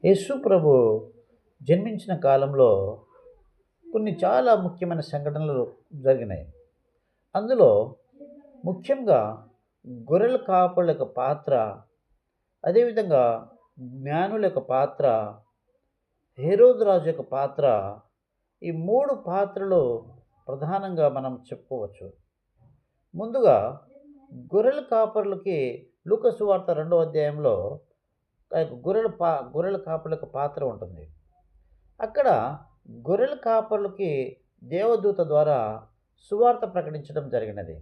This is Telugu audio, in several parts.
యేసు ప్రభు జన్మించిన కాలంలో కొన్ని చాలా ముఖ్యమైన సంఘటనలు జరిగినాయి. అందులో ముఖ్యంగా గొర్రెల కాపరుల యొక్క పాత్ర, అదేవిధంగా జ్ఞానుల యొక్క పాత్ర, హేరోదు రాజు యొక్క పాత్ర, ఈ 3 పాత్రలు ప్రధానంగా మనం చెప్పుకోవచ్చు. ముందుగా గొర్రెల కాపరులకి లూకా సువార్త 2వ అధ్యాయంలో ఆ యొక్క గొర్రెల కాపరుల యొక్క పాత్ర ఉంటుంది. అక్కడ గొర్రెల కాపరులకి దేవదూత ద్వారా సువార్త ప్రకటించడం జరిగినది.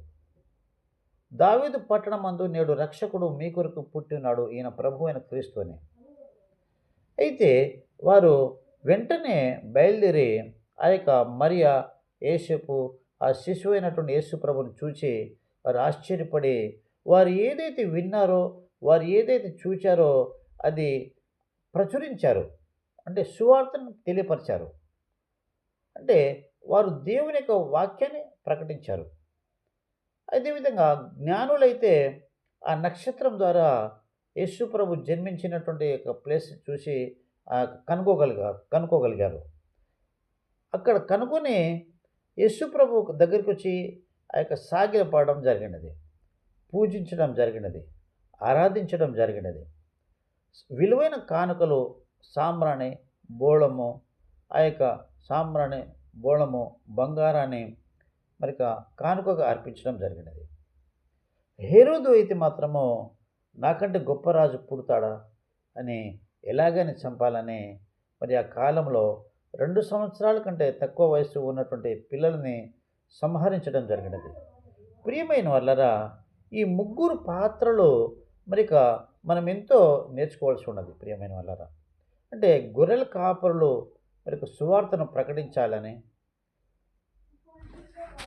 దావీదు పట్టణమందు నేడు రక్షకుడు మీ కొరకు పుట్టినాడు, ఈయన ప్రభువైన క్రీస్తు అని. అయితే వారు వెంటనే బయలుదేరి ఆ యొక్క మరియ, యేసేపు, ఆ శిశువైనటువంటి యేసు ప్రభుని చూచి వారు ఆశ్చర్యపడి, వారు ఏదైతే విన్నారో, వారు ఏదైతే చూచారో అది ప్రచురించారు. అంటే సువార్తను తెలియపరిచారు. అంటే వారు దేవుని యొక్క వాక్యాన్ని ప్రకటించారు. అదేవిధంగా జ్ఞానులైతే ఆ నక్షత్రం ద్వారా యేసు ప్రభు జన్మించినటువంటి యొక్క ప్లేస్ చూసి కనుక్కోగలిగారు. అక్కడ కనుక్కొని యేసు ప్రభు దగ్గరికి వచ్చి ఆ యొక్క సాగిలపడడం జరిగినది, పూజించడం జరిగినది, ఆరాధించడం జరిగినది. విలువైన కానుకలు సాంబ్రాణి, బోళము, ఆ యొక్క సాంబ్రాణి, బోళము, బంగారాన్ని కానుకగా అర్పించడం జరిగినది. హేరోదు అయితే మాత్రము నాకంటే గొప్ప రాజు పుడతాడా అని ఎలాగైనా చంపాలని ఆ కాలంలో 2 సంవత్సరాల కంటే తక్కువ వయసు ఉన్నటువంటి పిల్లల్ని సంహరించడం జరిగినది. ప్రియమైన వాళ్ళరా, ఈ 3 పాత్రలు మనం ఎంతో నేర్చుకోవాల్సి ఉన్నది. ప్రియమైన వాళ్ళరా, అంటే గొర్రెల కాపరులు సువార్తను ప్రకటించాలని,